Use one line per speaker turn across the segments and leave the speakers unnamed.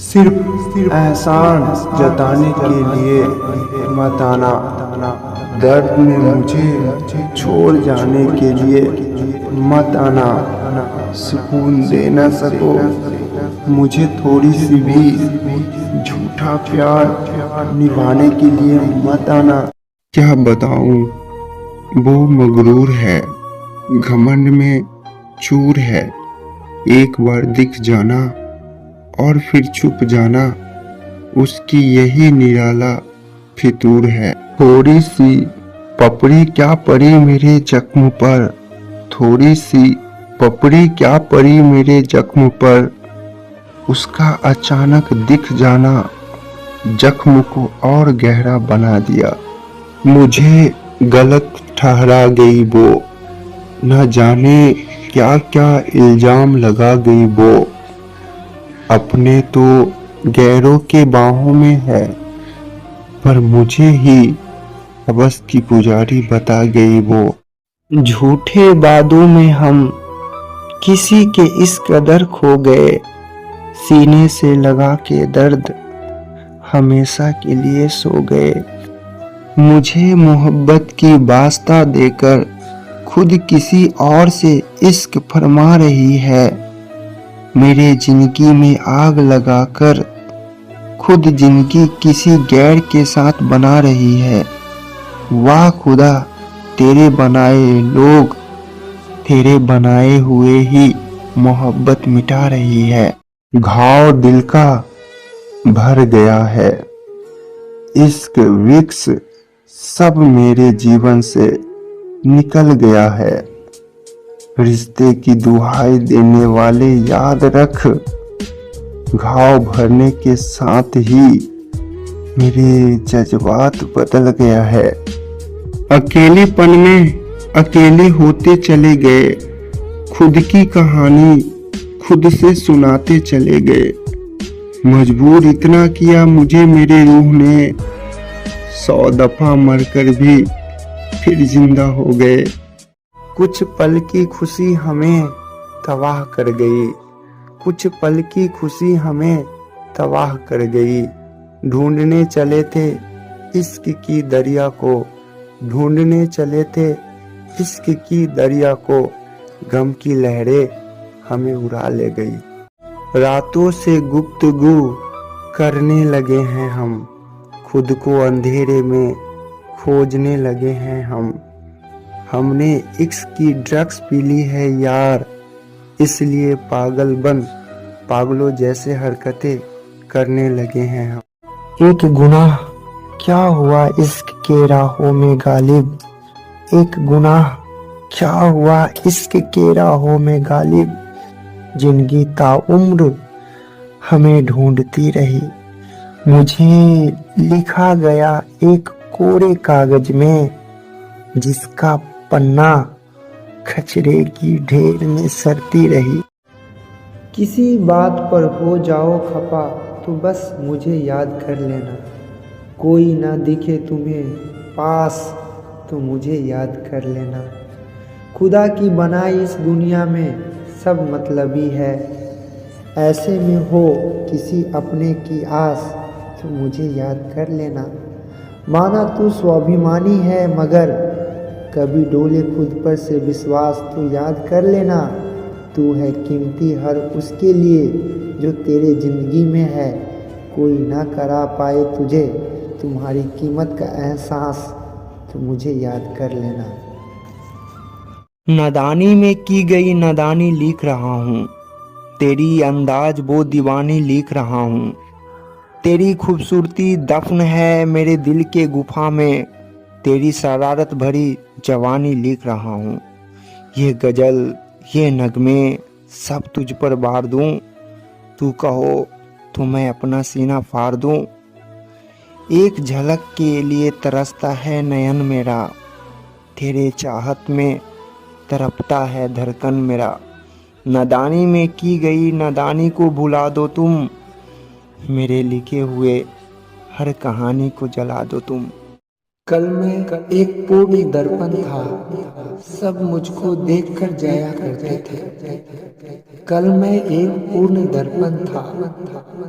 सिर्फ एहसान जताने के लिए मत आना, दर्द में मुझे छोड़ जाने के लिए मत आना। सुकून दे न सको मुझे थोड़ी सी भी, झूठा प्यार निभाने के लिए मत आना। क्या बताऊं, वो मगरूर है, घमंड में चूर है। एक बार दिख जाना और फिर छुप जाना, उसकी यही निराला फितूर है। थोड़ी सी पपड़ी क्या पड़ी मेरे जख्म पर, थोड़ी सी पपड़ी क्या पड़ी मेरे जख्म पर, उसका अचानक दिख जाना जख्म को और गहरा बना दिया। मुझे गलत ठहरा गई वो, न जाने क्या क्या इल्जाम लगा गई वो। अपने तो गैरों के बाहों में है, पर मुझे ही हवस की पुजारी बता गई वो। झूठे वादों में हम किसी के इस कदर खो गए, सीने से लगा के दर्द हमेशा के लिए सो गए। मुझे मोहब्बत की वास्ता देकर खुद किसी और से इश्क फरमा रही है। मेरे जिंदगी में आग लगाकर खुद जिंदगी किसी गैर के साथ बना रही है। वाह खुदा, तेरे बनाए लोग तेरे बनाए हुए ही मोहब्बत मिटा रही है। घाव दिल का भर गया है, इश्क विक्स सब मेरे जीवन से निकल गया है। रिश्ते की दुहाई देने वाले याद रख, घाव भरने के साथ ही मेरे जज्बात बदल गया है। अकेलेपन में अकेले होते चले गए, खुद की कहानी खुद से सुनाते चले गए। मजबूर इतना किया मुझे मेरे रूह ने, 100 दफा मरकर भी फिर जिंदा हो गए। कुछ पल की खुशी हमें तबाह कर गई, कुछ पल की खुशी हमें तबाह कर गई। ढूंढने चले थे इश्क की दरिया को, ढूंढने चले थे इश्क की दरिया को, गम की लहरें हमें उड़ा ले गई। रातों से गुफ्तगू करने लगे हैं हम, खुद को अंधेरे में खोजने लगे हैं हम। हमने इश्क की ड्रग्स पी ली है यार, इसलिए पागलों जैसे हरकतें करने लगे हैं हम। एक गुनाह क्या हुआ इश्क के राहों में गालिब, एक गुनाह क्या हुआ इश्क के राहों में गालिब। जिंदगी ताउम्र हमें ढूंढती रही, मुझे लिखा गया एक कोरे कागज में, जिसका पन्ना कचरे की ढेर में सरती रही। किसी बात पर हो जाओ खफा तो बस मुझे याद कर लेना, कोई ना दिखे तुम्हें पास तो मुझे याद कर लेना। खुदा की बनाई इस दुनिया में सब मतलबी है, ऐसे में हो किसी अपने की आस तो मुझे याद कर लेना। माना तू स्वाभिमानी है मगर कभी डोले खुद पर से विश्वास तो याद कर लेना। तू है कीमती हर उसके लिए जो तेरे जिंदगी में है, कोई ना करा पाए तुझे तुम्हारी कीमत का एहसास तो मुझे याद कर लेना। नादानी में की गई नादानी लिख रहा हूँ, तेरी अंदाज वो दीवानी लिख रहा हूँ। तेरी खूबसूरती दफन है मेरे दिल के गुफा में, तेरी शरारत भरी जवानी लिख रहा हूँ। ये गजल ये नगमे सब तुझ पर बार दूँ, तू कहो तो मैं अपना सीना फाड़ दूँ। एक झलक के लिए तरसता है नयन मेरा, तेरे चाहत में तड़पता है धड़कन मेरा। नादानी में की गई नादानी को भुला दो तुम, मेरे लिखे हुए हर कहानी को जला दो तुम।
कल मैं एक पूर्ण दर्पण था, सब मुझको देखकर जाया करते थे। कल मैं एक पूर्ण दर्पण था,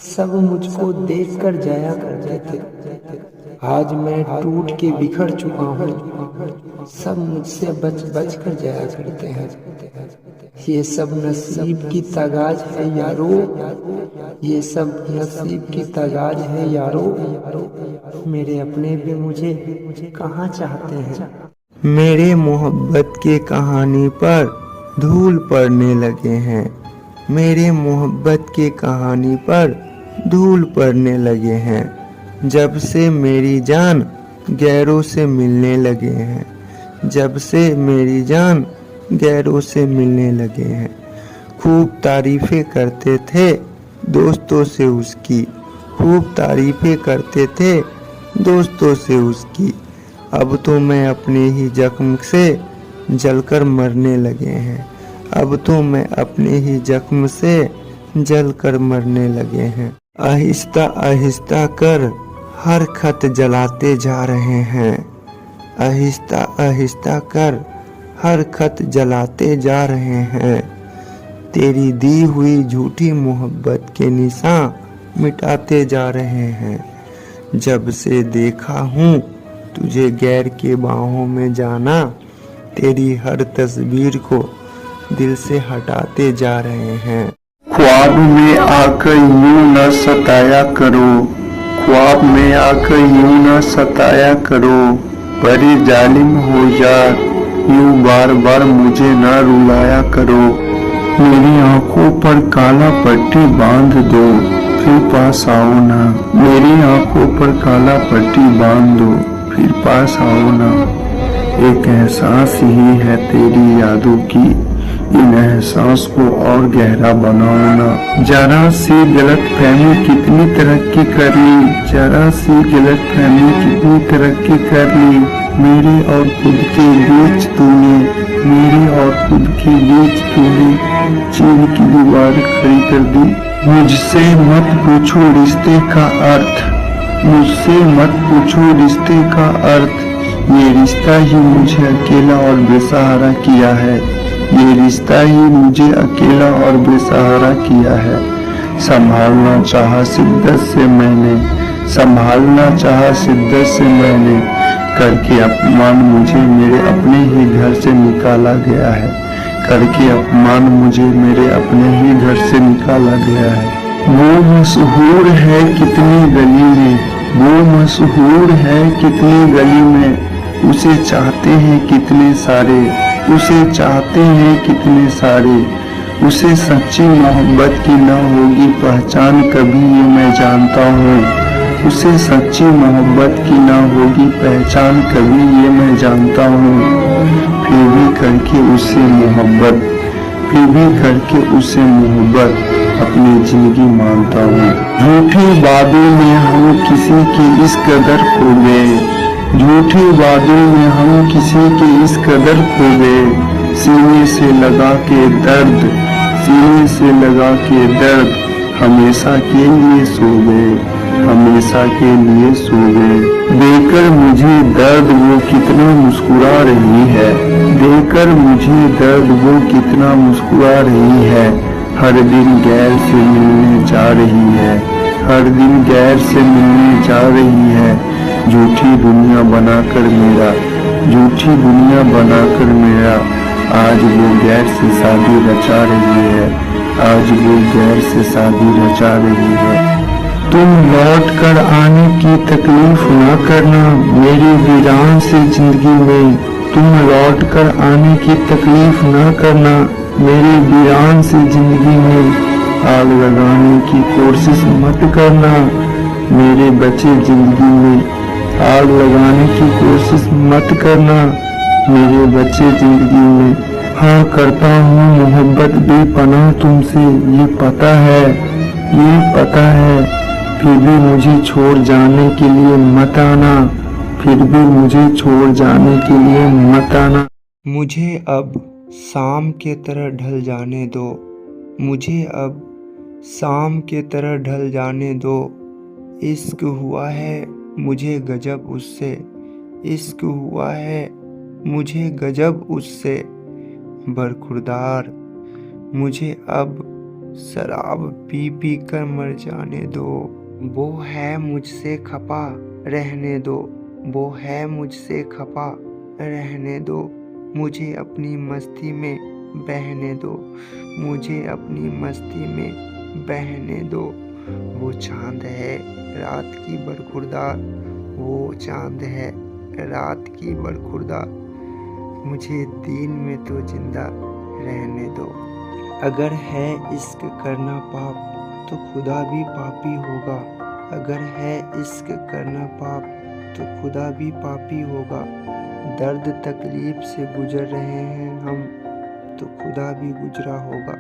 सब मुझको देखकर जाया करते थे। आज मैं टूट के बिखर चुका हूँ, सब मुझसे बच बच कर जाया करते हैं। ये सब नसीब की तगाज है यारो, ये सब नसीब की तगाज है यारो। मेरे अपने भी मुझे कहाँ चाहते हैं।
मेरे मोहब्बत के कहानी पर धूल पड़ने लगे हैं। मेरे मोहब्बत के कहानी पर धूल पड़ने लगे हैं। जब से मेरी जान गैरों से मिलने लगे हैं। जब से मेरी जान गैरों से मिलने लगे हैं। खूब तारीफें करते थे दोस्तों से उसकी। खूब तारीफें करते थे दोस्तों से उसकी। अब तो मैं अपने ही जख्म से जलकर मरने लगे हैं। अब तो मैं अपने ही जख्म से जलकर मरने लगे हैं। आहिस्ता आहिस्ता कर हर खत जलाते जा रहे हैं। आहिस्ता आहिस्ता कर हर खत जलाते जा रहे हैं। तेरी दी हुई झूठी मोहब्बत के निशान मिटाते जा रहे हैं। जब से देखा हूँ तुझे गैर के बाहों में जाना, तेरी हर तस्वीर को दिल से हटाते जा रहे हैं। ख्वाब में आकर यूं न सताया करो। ख्वाब में आकर यूं न सताया करो। बड़ी जालिम हो जा यूं बार बार मुझे न रुलाया करो। मेरी आंखों पर काला पट्टी बांध दो फिर पास आओ ना। मेरी आंखों पर काला पट्टी बांध दो फिर पास आओ ना। एक एहसास ही है तेरी यादों की, इन एहसास को और गहरा बनाओ ना। जरा सी गलत फहमी कितनी तरक्की कर ली। जरा सी गलत फहमी कितनी तरक्की कर ली। मेरे और खुद के बीच तूने, मेरे और खुद के बीच तूने चीन की दीवार खड़ी कर दी। मुझसे मत पूछो रिश्ते का अर्थ। मुझसे मत पूछो रिश्ते का अर्थ। ये रिश्ता ही मुझे अकेला और बेसहारा किया है। ये रिश्ता ही मुझे अकेला और बेसहारा किया है। संभालना चाहा शिद्दत से मैंने, संभालना चाहा शिद्दत से मैंने, करके अपमान मुझे मेरे अपने ही घर से निकाला गया है। करके अपमान मुझे मेरे अपने ही घर से निकाला गया है। वो मशहूर है कितनी गली में, वो मशहूर है कितनी गली में। उसे चाहते हैं कितने सारे, उसे चाहते हैं कितने सारे। उसे सच्ची मोहब्बत की न होगी पहचान कभी ये मैं जानता हूँ। उसे सच्ची मोहब्बत की न होगी पहचान कभी ये मैं जानता हूँ। फिर भी करके उससे मोहब्बत, फिर भी करके उससे मोहब्बत अपनी जिंदगी मानता हूँ। झूठी वादों में हम किसी की इस कदर खो गए। झूठी वादों में हम किसी की इस कदर खो गए। सीने से लगा के दर्द, सीने से लगा के दर्द, हमेशा के लिए सो गए, हमेशा के लिए सो गए। देकर मुझे दर्द वो कितना मुस्कुरा रही है। देकर मुझे दर्द वो कितना मुस्कुरा रही है। हर दिन गैर से मिलने जा रही है। हर दिन गैर से मिलने जा रही है। झूठी दुनिया बनाकर मेरा, झूठी दुनिया बनाकर मेरा, आज वो गैर से शादी रचा रही है। आज वो गैर से शादी रचा रही है। तुम लौट कर आने की तकलीफ ना करना मेरी वीरान सी जिंदगी में। तुम लौट कर आने की तकलीफ ना करना मेरी वीरान सी जिंदगी में। आग लगाने की कोशिश मत करना मेरे बचे जिंदगी में। आग लगाने की कोशिश मत करना मेरे बच्चे जिंदगी में। हाँ करता हूँ मोहब्बत बेपनाह तुमसे, ये पता है, ये पता है। फिर भी मुझे छोड़ जाने के लिए मत आना, फिर भी मुझे छोड़ जाने के लिए मत आना। मुझे अब शाम के तरह ढल जाने दो। मुझे अब शाम के तरह ढल जाने दो। इश्क हुआ है मुझे गजब उससे, इश्क हुआ है मुझे गजब उससे बरखुरदार, मुझे अब शराब पी पी कर मर जाने दो। वो है मुझसे खफा रहने दो, वो है मुझसे खफा रहने दो, मुझे अपनी मस्ती में बहने दो, मुझे अपनी मस्ती में बहने दो। वो चांद है रात की बरखुरदार, वो चांद है रात की बरखुरदार, मुझे दिन में तो जिंदा रहने दो। अगर है इश्क करना पाप तो खुदा भी पापी होगा, अगर है इश्क करना पाप तो खुदा भी पापी होगा। दर्द तकलीफ से गुजर रहे हैं हम तो खुदा भी गुजरा होगा,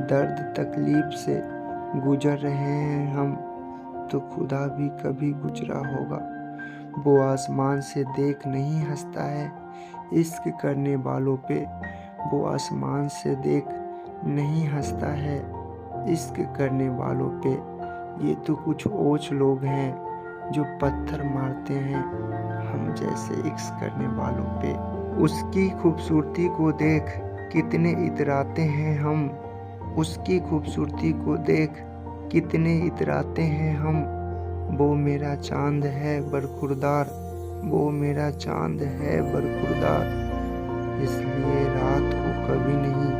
दर्द तकलीफ से गुजर रहे हैं हम तो खुदा भी कभी गुजरा होगा। वो आसमान से देख नहीं हंसता है इश्क करने वालों पे, वो आसमान से देख नहीं हंसता है इश्क करने वालों पे। ये तो कुछ ओछ लोग हैं जो पत्थर मारते हैं हम जैसे इश्क करने वालों पे। उसकी खूबसूरती को देख कितने इतराते हैं हम, उसकी खूबसूरती को देख कितने इतराते हैं हम। वो मेरा चांद है बरखुरदार, वो मेरा चांद है बरखुरदार, इसलिए रात को कभी नहीं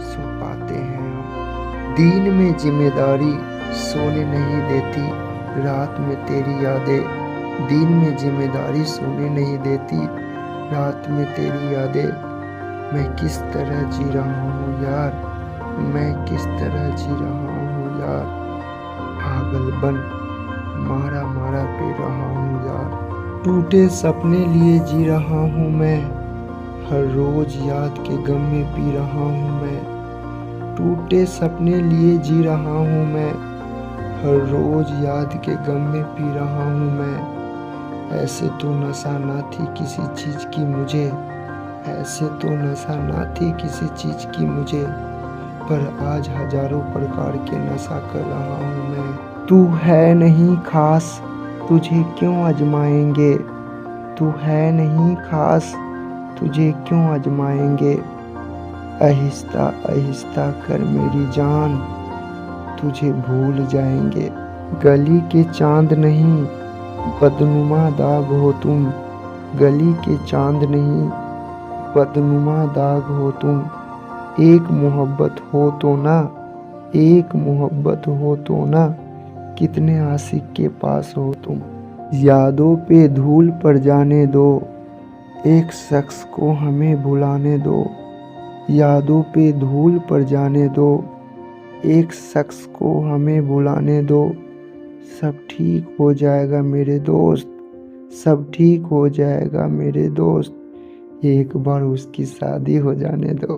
सो पाते हैं हम। दिन में जिम्मेदारी सोने नहीं देती, रात में तेरी यादें, दिन में जिम्मेदारी सोने नहीं देती, रात में तेरी यादें। मैं किस तरह जी रहा हूँ यार, मैं किस तरह जी रहा हूँ यार, पागल बन मारा मारा पी रहा हूँ यार। टूटे सपने लिए जी रहा हूँ मैं, हर रोज याद के गम में पी रहा हूँ मैं। टूटे सपने लिए जी रहा हूँ मैं, हर रोज याद के गम में पी रहा हूँ मैं। ऐसे तो नशा ना थी किसी चीज की मुझे, ऐसे तो नशा ना थी किसी चीज की मुझे, पर आज हजारों प्रकार के नशा कर रहा हूँ मैं। तू है नहीं खास तुझे क्यों आजमाएंगे, तू है नहीं खास तुझे क्यों आजमाएंगे। आहिस्ता आहिस्ता कर मेरी जान तुझे भूल जाएंगे। गली के चांद नहीं बदनुमा दाग हो तुम, गली के चांद नहीं बदनुमा दाग हो तुम। एक मोहब्बत हो तो ना, एक मोहब्बत हो तो ना, कितने आशिक के पास हो तुम। यादों पे धूल पड़ जाने दो, एक शख्स को हमें भुलाने दो। यादों पे धूल पड़ जाने दो, एक शख्स को हमें भुलाने दो। सब ठीक हो जाएगा मेरे दोस्त, सब ठीक हो जाएगा मेरे दोस्त, एक बार उसकी शादी हो जाने दो।